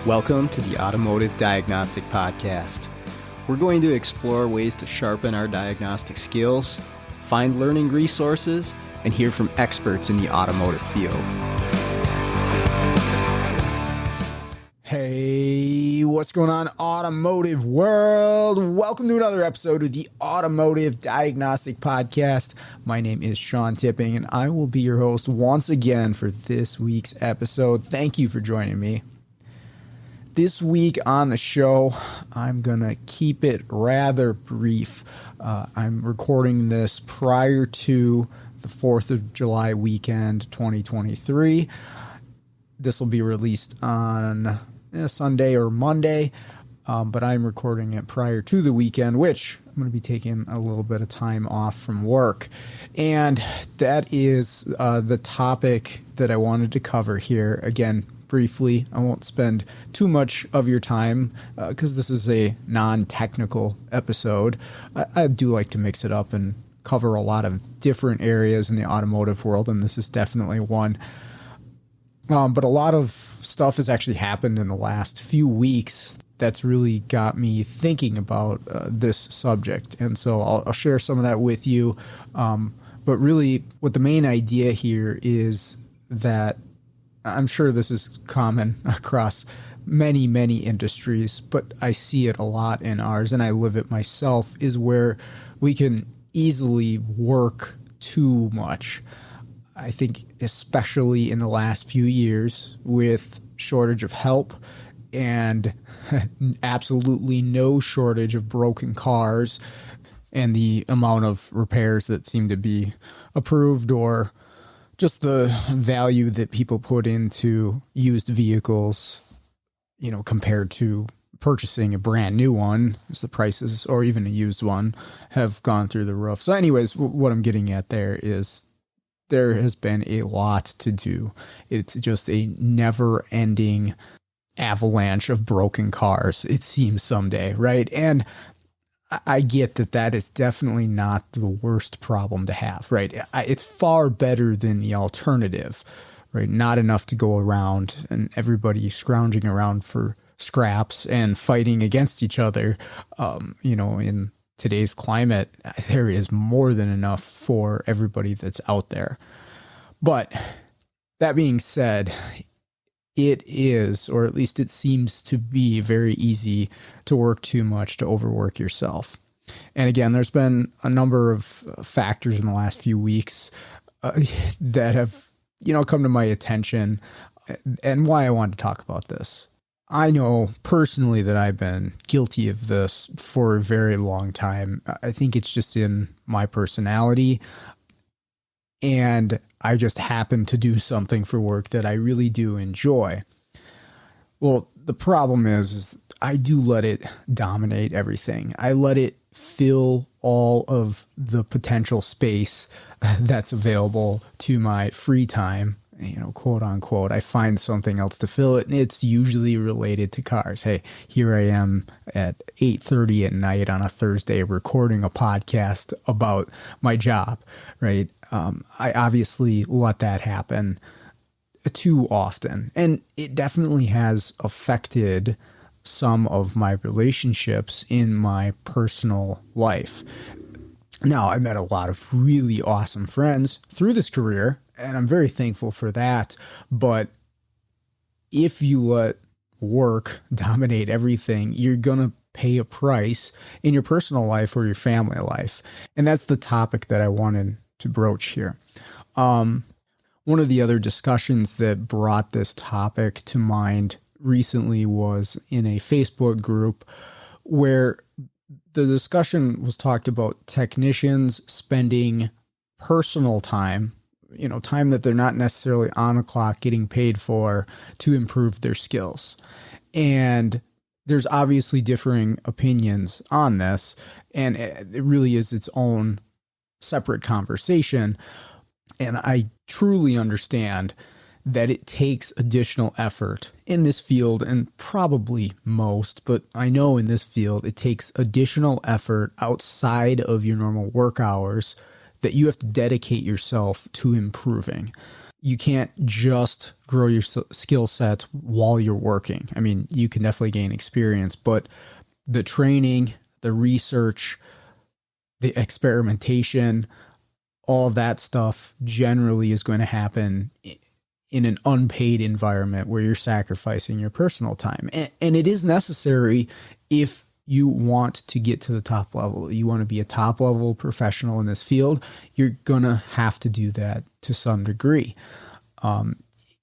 Welcome to the Automotive Diagnostic Podcast. We're going to explore ways to sharpen our diagnostic skills, find learning resources, and hear from experts in the automotive field. Hey, what's going on, automotive world? Welcome to another episode of the Automotive Diagnostic Podcast. My name is Sean Tipping, and I will be your host once again for this week's episode. Thank you for joining me. This week on the show, I'm going to keep it rather brief. I'm recording this prior to the 4th of July weekend 2023. This will be released on Sunday or Monday, but I'm recording it prior to the weekend, which I'm going to be taking a little bit of time off from work. And that is the topic that I wanted to cover here. Again, briefly, I won't spend too much of your time because this is a non-technical episode. I do like to mix it up and cover a lot of different areas in the automotive world, and this is definitely one. But a lot of stuff has actually happened in the last few weeks that's really got me thinking about this subject. And so I'll share some of that with you. But really, what the main idea here is that I'm sure this is common across many, many industries, but I see it a lot in ours, and I live it myself, is where we can easily work too much. I think especially in the last few years with shortage of help and absolutely no shortage of broken cars and the amount of repairs that seem to be approved, or just the value that people put into used vehicles, compared to purchasing a brand new one, as the prices, or even a used one, have gone through the roof. So anyways, what I'm getting at there is there has been a lot to do. It's just a never-ending avalanche of broken cars, it seems someday, right? And I get that is definitely not the worst problem to have, right? It's far better than the alternative, right? Not enough to go around and everybody scrounging around for scraps and fighting against each other. In today's climate, there is more than enough for everybody that's out there. But that being said, it is, or at least it seems to be, very easy to work too much, to overwork yourself. And again, there's been a number of factors in the last few weeks that have, come to my attention, and why I wanted to talk about this. I know personally that I've been guilty of this for a very long time. I think it's just in my personality, and I just happen to do something for work that I really do enjoy. Well, the problem is I do let it dominate everything. I let it fill all of the potential space that's available to my free time, quote unquote. I find something else to fill it, and it's usually related to cars. Hey, here I am at 8:30 at night on a Thursday recording a podcast about my job, right? I obviously let that happen too often, and it definitely has affected some of my relationships in my personal life. Now, I met a lot of really awesome friends through this career, and I'm very thankful for that. But if you let work dominate everything, you're going to pay a price in your personal life or your family life. And that's the topic that I wanted to broach here. One of the other discussions that brought this topic to mind recently was in a Facebook group where the discussion was talked about technicians spending personal time, time that they're not necessarily on the clock getting paid for, to improve their skills. And there's obviously differing opinions on this, and it really is its own separate conversation. And I truly understand that it takes additional effort in this field, and probably most, but I know in this field, it takes additional effort outside of your normal work hours that you have to dedicate yourself to improving. You can't just grow your skill set while you're working. I mean, you can definitely gain experience, but the training, the research, the experimentation, all of that stuff generally is going to happen in an unpaid environment where you're sacrificing your personal time. And it is necessary if you want to get to the top level. You want to be a top level professional in this field, you're going to have to do that to some degree.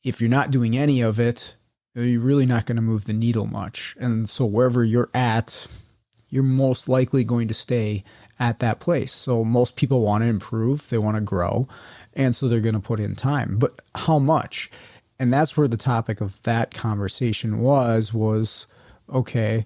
If you're not doing any of it, you're really not going to move the needle much. And so wherever you're at, you're most likely going to stay at that place. So most people want to improve, they want to grow, and so they're going to put in time. But how much? And that's where the topic of that conversation was, okay,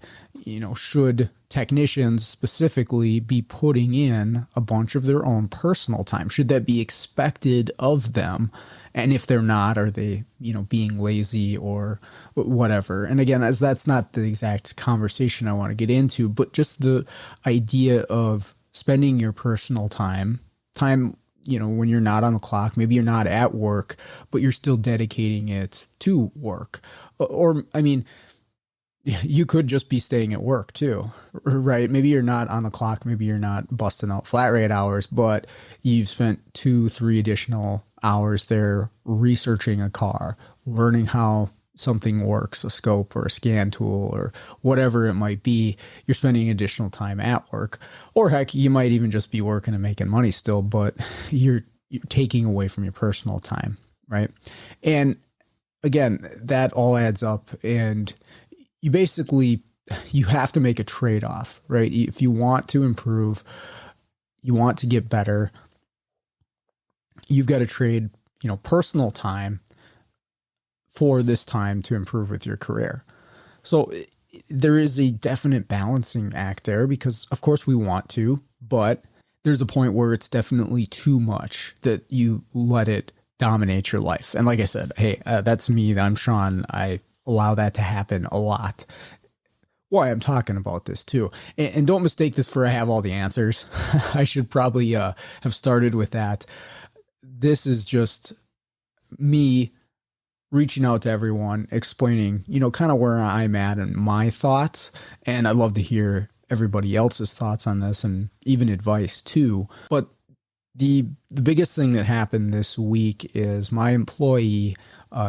should technicians specifically be putting in a bunch of their own personal time? Should that be expected of them? And if they're not, are they, being lazy or whatever? And again, as that's not the exact conversation I want to get into, but just the idea of spending your personal time, when you're not on the clock, maybe you're not at work, but you're still dedicating it to work. Or, you could just be staying at work too, right? Maybe you're not on the clock. Maybe you're not busting out flat rate hours, but you've spent 2-3 additional hours there researching a car, learning how something works, a scope or a scan tool or whatever it might be. You're spending additional time at work, or heck, you might even just be working and making money still, but you're taking away from your personal time, right? And again, that all adds up, and you have to make a trade-off, right? If you want to improve, you want to get better, you've got to trade, personal time for this time to improve with your career. So there is a definite balancing act there, because of course we want to, but there's a point where it's definitely too much that you let it dominate your life. And like I said, hey, that's me. I'm Sean. I allow that to happen a lot. Why I'm talking about this too. And don't mistake this for I have all the answers. I should probably have started with that. This is just me reaching out to everyone, explaining, kind of where I'm at and my thoughts. And I'd love to hear everybody else's thoughts on this and even advice too. But the biggest thing that happened this week is my employee,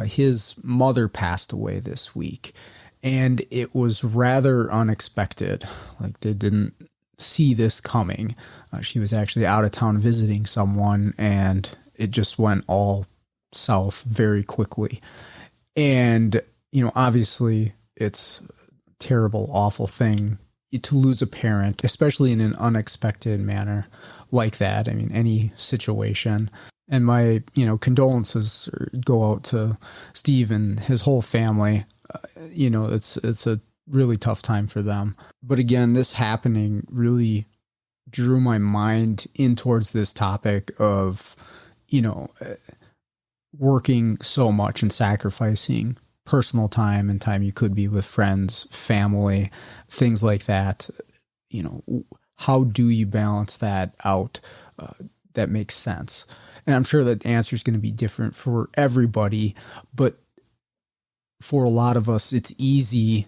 his mother passed away this week, and it was rather unexpected. Like, they didn't see this coming. She was actually out of town visiting someone, and it just went all south very quickly. And, obviously it's a terrible, awful thing to lose a parent, especially in an unexpected manner like that. I mean, any situation. And my, condolences go out to Steve and his whole family. It's a really tough time for them. But again, this happening really drew my mind in towards this topic of, working so much and sacrificing personal time and time you could be with friends, family, things like that. How do you balance that out? That makes sense. And I'm sure that the answer is going to be different for everybody, but for a lot of us, it's easy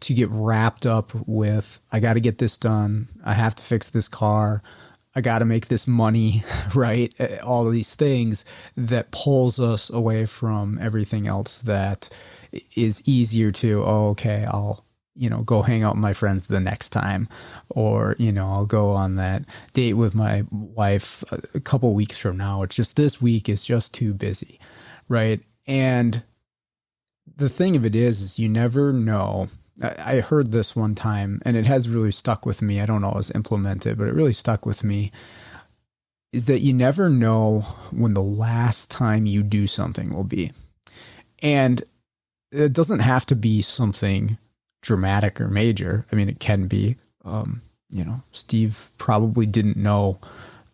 to get wrapped up with, I got to get this done. I have to fix this car. I got to make this money, right? All of these things that pulls us away from everything else that is easier to, okay, I'll, go hang out with my friends the next time, or, I'll go on that date with my wife a couple weeks from now. It's just this week is just too busy, right? And the thing of it is you never know. I heard this one time, and it has really stuck with me. I don't always implement it, but it really stuck with me, is that you never know when the last time you do something will be. And it doesn't have to be something dramatic or major. I mean, it can be. Steve probably didn't know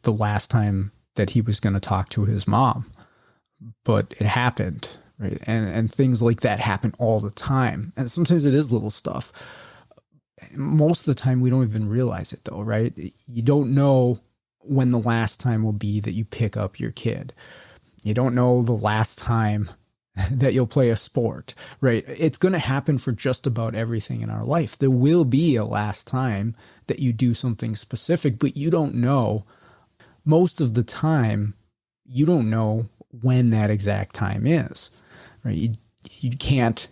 the last time that he was going to talk to his mom, but it happened. right? And things like that happen all the time. And sometimes it is little stuff. Most of the time we don't even realize it though, right? You don't know when the last time will be that you pick up your kid. You don't know the last time that you'll play a sport, right? It's going to happen for just about everything in our life. There will be a last time that you do something specific, but you don't know. Most of the time, you don't know when that exact time is, right? You can't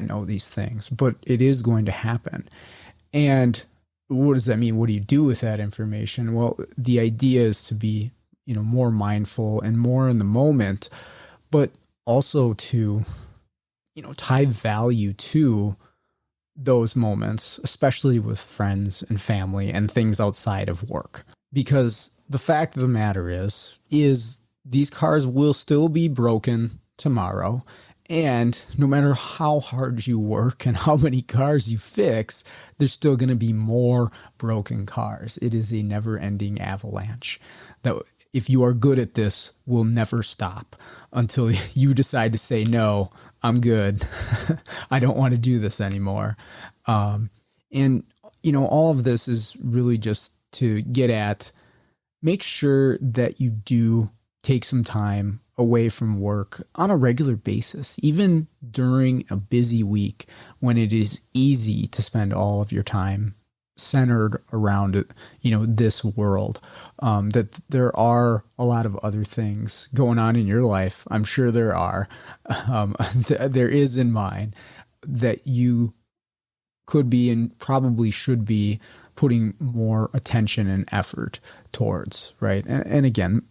know these things, but it is going to happen. And what does that mean? What do you do with that information? Well, the idea is to be, more mindful and more in the moment, but also to, tie value to those moments, especially with friends and family and things outside of work. Because the fact of the matter is these cars will still be broken tomorrow. And no matter how hard you work and how many cars you fix, there's still going to be more broken cars. It is a never-ending avalanche that, if you are good at this, will never stop until you decide to say, no, I'm good. I don't want to do this anymore. And all of this is really just to get at, make sure that you do take some time away from work on a regular basis, even during a busy week when it is easy to spend all of your time centered around, this world, that there are a lot of other things going on in your life. I'm sure there are, there is in mine, that you could be and probably should be putting more attention and effort towards, right? And again,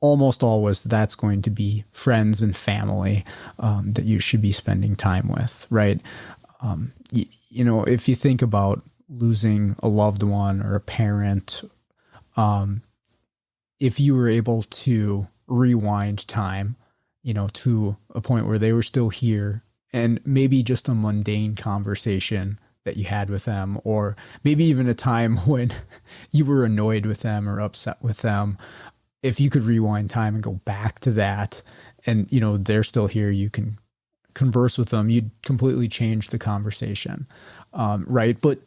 almost always that's going to be friends and family that you should be spending time with, right? If you think about losing a loved one or a parent, if you were able to rewind time, to a point where they were still here, and maybe just a mundane conversation that you had with them, or maybe even a time when you were annoyed with them or upset with them, if you could rewind time and go back to that and, they're still here, you can converse with them, you'd completely change the conversation. Right. But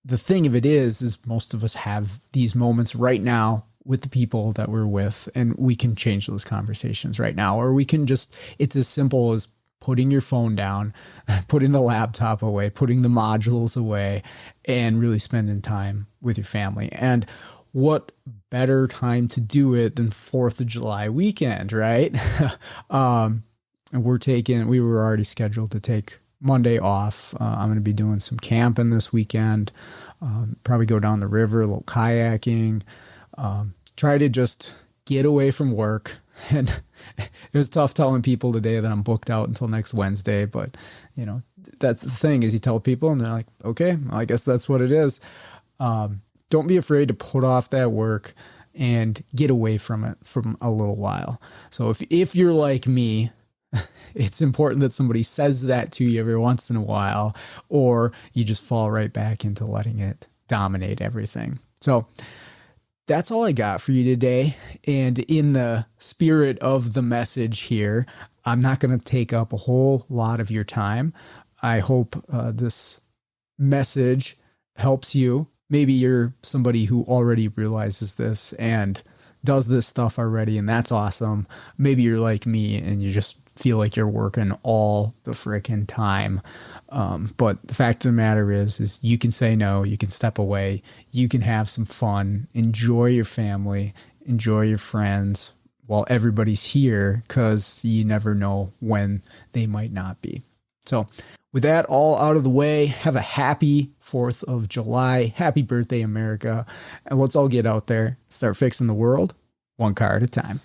the thing of it is most of us have these moments right now with the people that we're with, and we can change those conversations right now, or we can just, it's as simple as putting your phone down, putting the laptop away, putting the modules away, and really spending time with your family. And what better time to do it than 4th of July weekend, right? And we were already scheduled to take Monday off. I'm going to be doing some camping this weekend, probably go down the river, a little kayaking, try to just get away from work. And it was tough telling people today that I'm booked out until next Wednesday, but that's the thing, is you tell people and they're like, okay, I guess that's what it is. Don't be afraid to put off that work and get away from it from a little while. So if you're like me, it's important that somebody says that to you every once in a while, or you just fall right back into letting it dominate everything. So that's all I got for you today. And in the spirit of the message here, I'm not going to take up a whole lot of your time. I hope this message helps you. Maybe you're somebody who already realizes this and does this stuff already, and that's awesome. Maybe you're like me and you just feel like you're working all the frickin' time. But the fact of the matter is you can say no, you can step away, you can have some fun, enjoy your family, enjoy your friends while everybody's here, because you never know when they might not be. So with that all out of the way, have a happy 4th of July. Happy birthday, America. And let's all get out there, start fixing the world one car at a time.